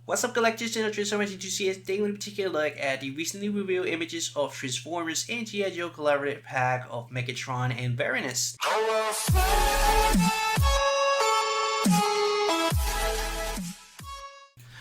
What's up, collectors and Transformers enthusiasts? Today we're going to take a look at the recently revealed images of Transformers and G.I. Joe collaborative pack of Megatron and Baroness.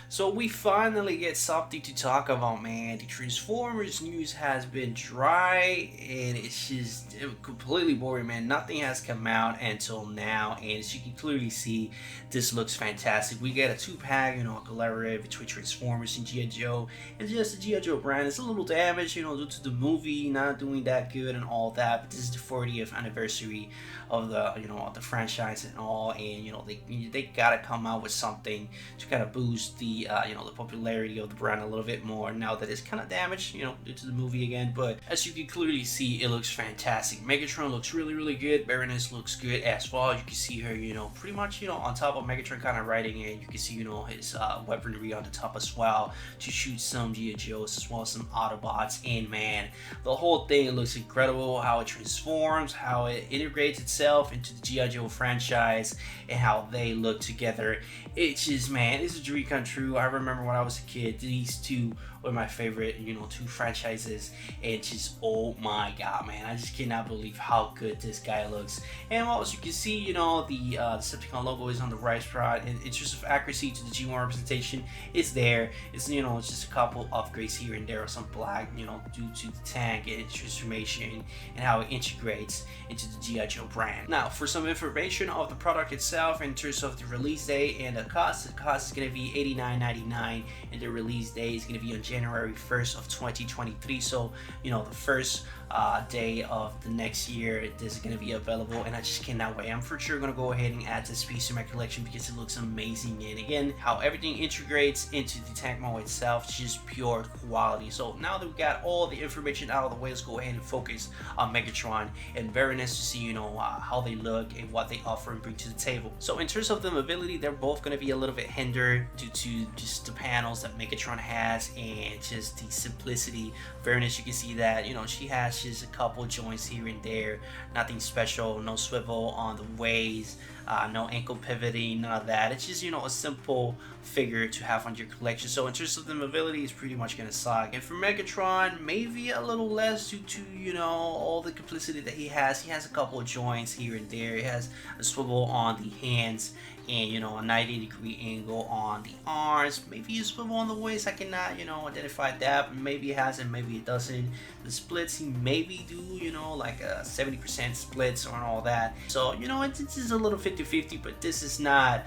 So we finally get something to talk about, man. The Transformers news has been dry and it's just completely boring, man. Nothing has come out until now, and as you can clearly see, this looks fantastic. We get a 2-pack, a collaborative between Transformers and G.I. Joe. And just the G.I. Joe brand is a little damaged, due to the movie not doing that good and all that. But this is the 40th anniversary of the, of the franchise and all, and they gotta come out with something to kind of boost the the popularity of the brand a little bit more now that it's kind of damaged, due to the movie again. But as you can clearly see, it looks fantastic. Megatron looks really good. Baroness looks good as well. You can see her, pretty much, on top of Megatron kind of riding it. You can see, his weaponry on the top as well to shoot some G.I. Joes as well as some Autobots. And man, the whole thing looks incredible. How it transforms, how it integrates itself into the G.I. Joe franchise, and how they look together. It's just, man, it's a dream come true. I remember when I was a kid, these two were my favorite, two franchises, and just, oh my god, man, I just cannot believe how good this guy looks. And as you can see, the Decepticon logo is on the right spot, and it's just accuracy to the G1 representation is there. It's, it's just a couple upgrades here and there, or some black, due to the tank and its transformation and how it integrates into the G.I. Joe brand. Now, for some information of the product itself in terms of the release date and the cost is going to be $89.99, and the release date is going to be on January 1st of 2023. So, the first day of the next year, this is going to be available, and I just cannot wait. I'm for sure going to go ahead and add this piece to my collection because it looks amazing. And again, how everything integrates into the tank model itself, just pure quality. So now that we got all the information out of the way, let's go ahead and focus on Megatron and Baroness to see, how they look and what they offer and bring to the table. So in terms of the mobility, they're both going to be a little bit hindered due to just the panels that Megatron has and just the simplicity. Baroness, you can see that, she has just a couple joints here and there, nothing special, no swivel on the waist, no ankle pivoting, none of that. It's just, a simple figure to have on your collection. So in terms of the mobility, it's pretty much gonna suck. And for Megatron, maybe a little less due to, all the complicity that he has. He has a couple of joints here and there. He has a swivel on the hands, and a 90-degree angle on the arms, maybe a swivel on the waist. I cannot identify that. Maybe it has and maybe it doesn't. The splits, he maybe do like a 70% splits on all that. So it's a little 50-50, but this is not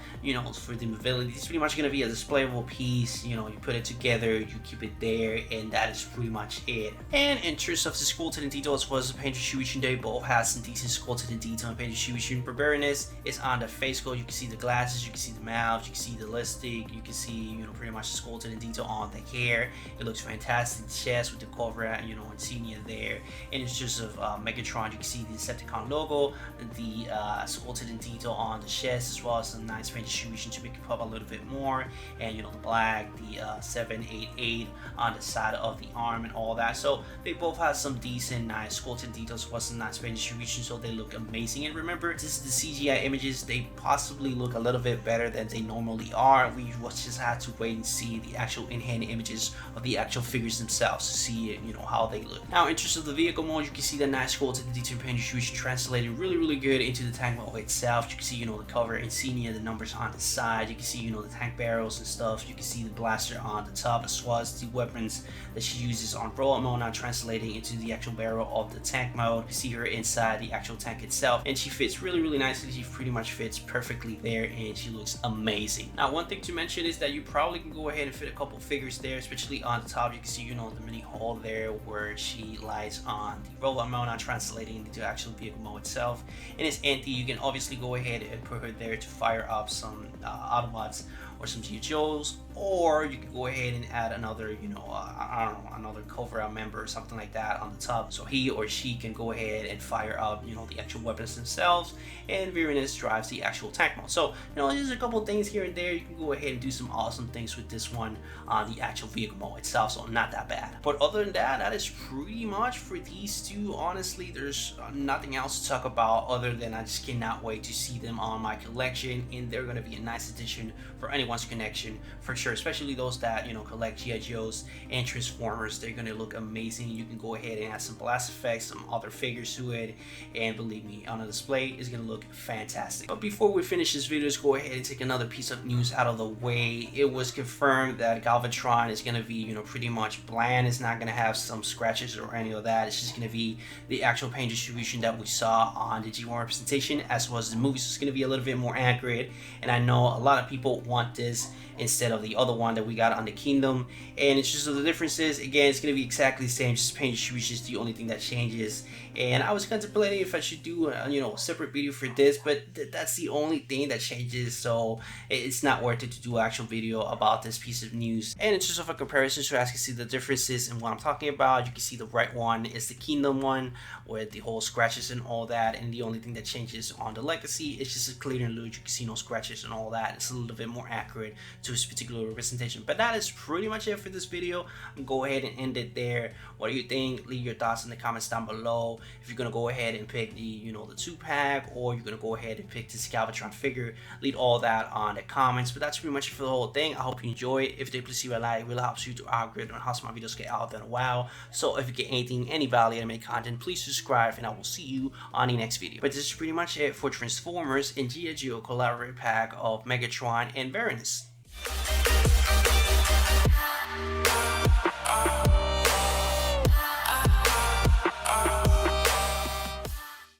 for the mobility. It's pretty much gonna be a displayable piece. You put it together, you keep it there, and that is pretty much it. And in terms of the sculpted and detail as well as the paint distribution, they both have some decent sculpted and detail and paint distribution. For Baroness, it's on the face sculpt. You can see the glasses, you can see the mouth, you can see the lipstick, you can see pretty much the sculpted and detail on the hair. It looks fantastic. The chest with the cover, insignia there, and it's just of Megatron. You can see the Decepticon logo, the sculpted and detail on the chest, as well as some nice paint distribution to make it pop a little bit more, and the black, the 788 on the side of the arm and all that. So they both have some decent nice sculpted details, as well as some nice paint distribution, so they look amazing. And remember, this is the CGI images. They possibly look a little bit better than they normally are. We just have to wait and see the actual in-hand images of the actual figures themselves to see how they look. Now, in terms of the vehicle mode, you can see the nice sculpted detail paint distribution translated really good into the tank model itself. You can see the cover insignia, the numbers on the side. You can see the tank barrels and stuff. You can see the blaster on the top, as well as the weapons that she uses on robot mode, now translating into the actual barrel of the tank mode. You see her inside the actual tank itself, and she fits really nicely. She pretty much fits perfectly there, and she looks amazing. Now, one thing to mention is that you probably can go ahead and fit a couple figures there, especially on the top. You can see the mini hole there where she lies on the robot mode, now translating into the actual vehicle mode itself. And it's empty. You can obviously go ahead and put her there to fire up some Autobots or some G.I. Joes, or you can go ahead and add another, I don't know, another cover-out member or something like that on the top, so he or she can go ahead and fire up, the actual weapons themselves, and Baroness drives the actual tank mode. So, there's a couple things here and there. You can go ahead and do some awesome things with this one on the actual vehicle mode itself, so not that bad. But other than that, that is pretty much for these two. Honestly, there's nothing else to talk about other than I just cannot wait to see them on my collection, and they're going to be a nice addition for anyone's connection for sure, especially those that collect GI Joes and Transformers. They're gonna look amazing. You can go ahead and add some blast effects, some other figures to it, and believe me, on a display is gonna look fantastic. But before we finish this video, let's go ahead and take another piece of news out of the way. It was confirmed that Galvatron is gonna be pretty much bland. It's not gonna have some scratches or any of that. It's just gonna be the actual paint distribution that we saw on the G1 representation as well as the movie. So it's gonna be a little bit more accurate, and I know a lot of people want this instead of the other one that we got on the Kingdom. And it's just the differences, again, it's going to be exactly the same, just paint distribution is the only thing that changes. And I was contemplating if I should do a separate video for this, but that's the only thing that changes, so it's not worth it to do an actual video about this piece of news. And it's just of a comparison, so as you can see the differences in what I'm talking about. You can see the right one is the Kingdom one with the whole scratches and all that, and the only thing that changes on the Legacy is just a cleaner look. You can see no scratches and all that. It's a little bit more accurate to this particular representation. But that is pretty much it for this video. I'm gonna go ahead and end it there. What do you think? Leave your thoughts in the comments down below. If you're gonna go ahead and pick the the 2-pack, or you're gonna go ahead and pick this Galvatron figure, leave all that on the comments. But that's pretty much it for the whole thing. I hope you enjoy it. If they please leave a like, it really helps you to algorithm and helps my videos get out there. Wow. So if you get any value anime content, please subscribe, and I will see you on the next video. But this is pretty much it for Transformers and G.I. Joe collaborative pack of Megatron and Baroness.